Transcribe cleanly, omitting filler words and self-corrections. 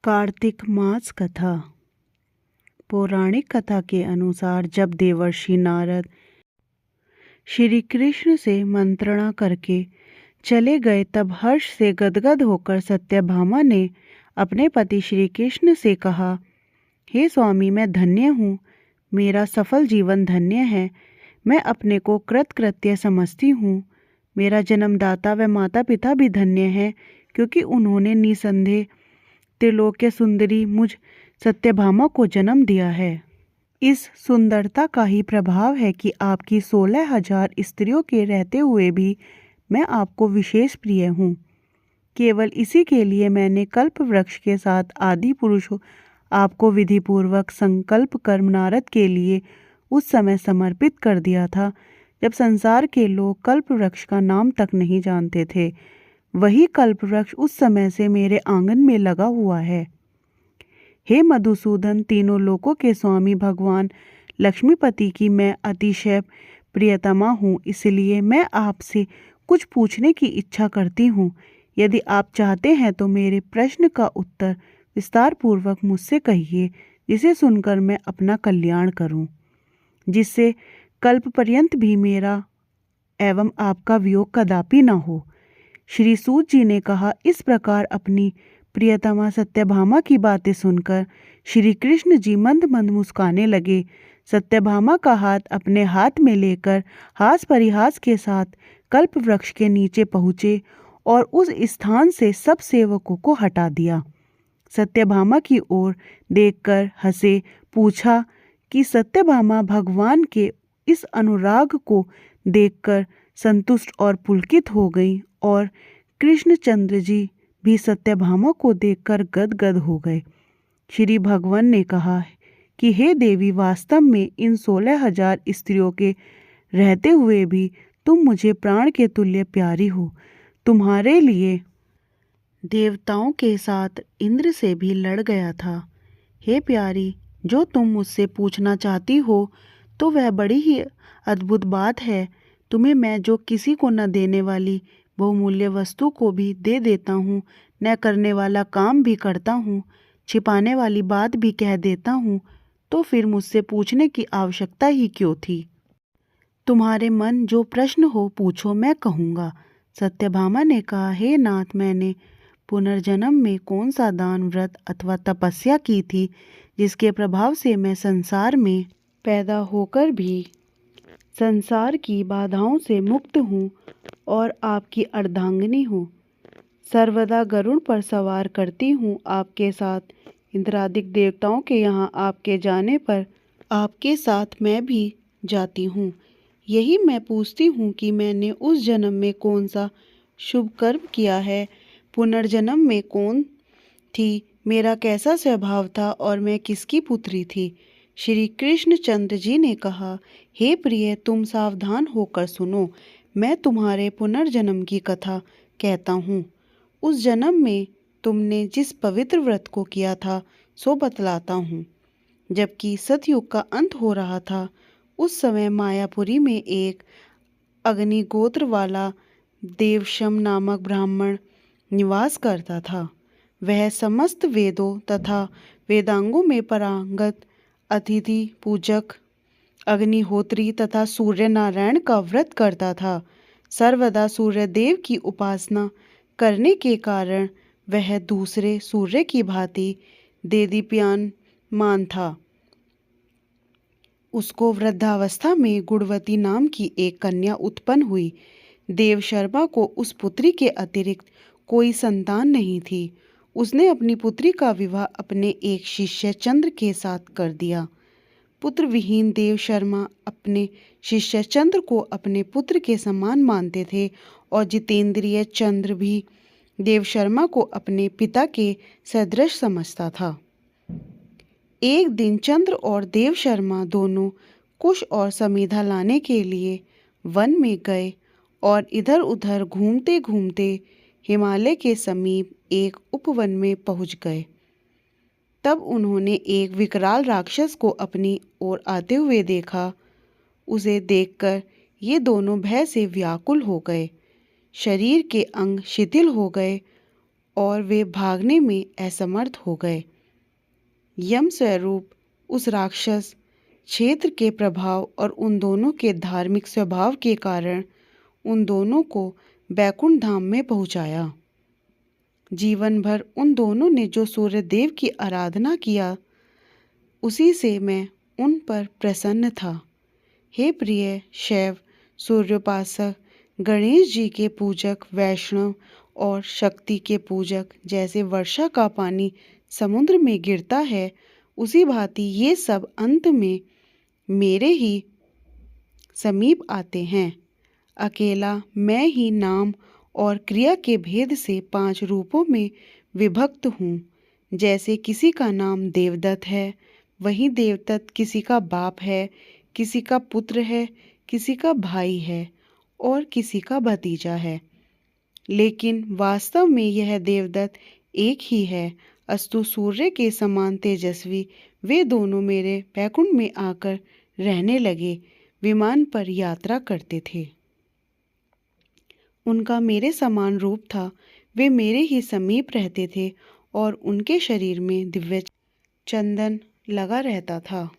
कार्तिक मास कथा। पौराणिक कथा के अनुसार जब देवर्षि नारद श्री कृष्ण से मंत्रणा करके चले गए तब हर्ष से गदगद होकर सत्यभामा ने अपने पति श्री कृष्ण से कहा, हे स्वामी, मैं धन्य हूँ, मेरा सफल जीवन धन्य है। मैं अपने को कृतकृत्य समझती हूँ। मेरा जन्मदाता व माता पिता भी धन्य है, क्योंकि उन्होंने निसंदेह त्रिलोक्य सुंदरी मुझ सत्यभामा को जन्म दिया है। इस सुंदरता का ही प्रभाव है कि आपकी 16,000 स्त्रियों के रहते हुए भी मैं आपको विशेष प्रिय हूँ। केवल इसी के लिए मैंने कल्प वृक्ष के साथ आदि पुरुष आपको विधिपूर्वक संकल्प कर्म नारद के लिए उस समय समर्पित कर दिया था, जब संसार के लोग कल्प वृक्ष का नाम तक नहीं जानते थे। वही कल्प वृक्ष उस समय से मेरे आंगन में लगा हुआ है। हे मधुसूदन, तीनों लोकों के स्वामी भगवान लक्ष्मीपति की मैं अतिशय प्रियतमा हूँ, इसलिए मैं आपसे कुछ पूछने की इच्छा करती हूँ। यदि आप चाहते हैं तो मेरे प्रश्न का उत्तर विस्तार पूर्वक मुझसे कहिए, जिसे सुनकर मैं अपना कल्याण करूँ, जिससे कल्प पर्यंत भी मेरा एवं आपका वियोग कदापि न हो। श्री सूत जी ने कहा। इस प्रकार अपनी प्रियतमा सत्यभामा की बातें सुनकर श्री कृष्ण जी मंद मंद मुस्काने लगे। सत्यभामा का हाथ अपने हाथ में लेकर हास परिहास के साथ कल्प वृक्ष के नीचे पहुँचे और उस स्थान से सब सेवकों को हटा दिया। सत्यभामा की ओर देखकर हंसे, पूछा कि सत्यभामा भगवान के इस अनुराग को देखकर संतुष्ट और पुलकित हो गई और कृष्णचंद्र जी भी सत्यभामा को देखकर गदगद हो गए। श्री भगवान ने कहा कि हे देवी, वास्तव में इन 16,000 स्त्रियों के रहते हुए भी तुम मुझे प्राण के तुल्य प्यारी हो। तुम्हारे लिए देवताओं के साथ इंद्र से भी लड़ गया था। हे प्यारी, जो तुम मुझसे पूछना चाहती हो तो वह बड़ी ही अद्भुत बात है। तुम्हें मैं जो किसी को न देने वाली बहुमूल्य वस्तु को भी दे देता हूँ, न करने वाला काम भी करता हूँ, छिपाने वाली बात भी कह देता हूँ, तो फिर मुझसे पूछने की आवश्यकता ही क्यों थी? तुम्हारे मन जो प्रश्न हो पूछो, मैं कहूँगा। सत्यभामा ने कहा, हे नाथ, मैंने पुनर्जन्म में कौन सा दान, व्रत अथवा तपस्या की थी, जिसके प्रभाव से मैं संसार में पैदा होकर भी संसार की बाधाओं से मुक्त हूँ और आपकी अर्धांगिनी हूँ। सर्वदा गरुड़ पर सवार करती हूँ आपके साथ। इंद्रादिक देवताओं के यहाँ आपके जाने पर आपके साथ मैं भी जाती हूँ। यही मैं पूछती हूँ कि मैंने उस जन्म में कौन सा शुभ कर्म किया है, पुनर्जन्म में कौन थी, मेरा कैसा स्वभाव था और मैं किसकी पुत्री थी। श्री कृष्णचंद्र जी ने कहा, हे प्रिय, तुम सावधान होकर सुनो। मैं तुम्हारे पुनर्जन्म की कथा कहता हूँ। उस जन्म में तुमने जिस पवित्र व्रत को किया था सो बतलाता हूँ। जबकि सतयुग का अंत हो रहा था, उस समय मायापुरी में एक अग्निगोत्र वाला देवशम नामक ब्राह्मण निवास करता था। वह समस्त वेदों तथा वेदांगों में पारंगत, अतिथि पूजक, अग्निहोत्री तथा सूर्य नारायण का व्रत करता था। सर्वदा सूर्य देव की उपासना करने के कारण वह दूसरे सूर्य की भांति देदीप्यमान था। उसको वृद्धावस्था में गुणवती नाम की एक कन्या उत्पन्न हुई। देव शर्मा को उस पुत्री के अतिरिक्त कोई संतान नहीं थी। उसने अपनी पुत्री का विवाह अपने एक शिष्य चंद्र के साथ कर दिया। पुत्र विहीन देव शर्मा अपने शिष्य चंद्र को अपने पुत्र के समान मानते थे और जितेंद्रिय चंद्र भी देव शर्मा को अपने पिता के सदृश समझता था। एक दिन चंद्र और देव शर्मा दोनों कुश और समीधा लाने के लिए वन में गए और इधर उधर घूमते घूमते हिमालय के समीप एक उपवन में पहुंच गए। तब उन्होंने एक विकराल राक्षस को अपनी ओर आते हुए देखा। उसे देखकर ये दोनों भय से व्याकुल हो गए। शरीर के अंग शिथिल हो गए और वे भागने में असमर्थ हो गए। यम स्वरूप उस राक्षस क्षेत्र के प्रभाव और उन दोनों के धार्मिक स्वभाव के कारण उन दोनों को बैकुंठ धाम में पहुंचाया। जीवन भर उन दोनों ने जो सूर्यदेव की आराधना किया, उसी से मैं उन पर प्रसन्न था। हे प्रिय शैव सूर्योपासक, गणेश जी के पूजक, वैष्णव और शक्ति के पूजक, जैसे वर्षा का पानी समुद्र में गिरता है, उसी भांति ये सब अंत में मेरे ही समीप आते हैं। अकेला मैं ही नाम और क्रिया के भेद से 5 रूपों में विभक्त हूँ। जैसे किसी का नाम देवदत्त है, वहीं देवदत्त किसी का बाप है, किसी का पुत्र है, किसी का भाई है और किसी का भतीजा है। लेकिन वास्तव में यह देवदत्त एक ही है। अस्तु सूर्य के समान तेजस्वी वे दोनों मेरे बैकुंठ में आकर रहने लगे, विमान पर यात्रा करते थे। उनका मेरे समान रूप था, वे मेरे ही समीप रहते थे और उनके शरीर में दिव्य चंदन लगा रहता था।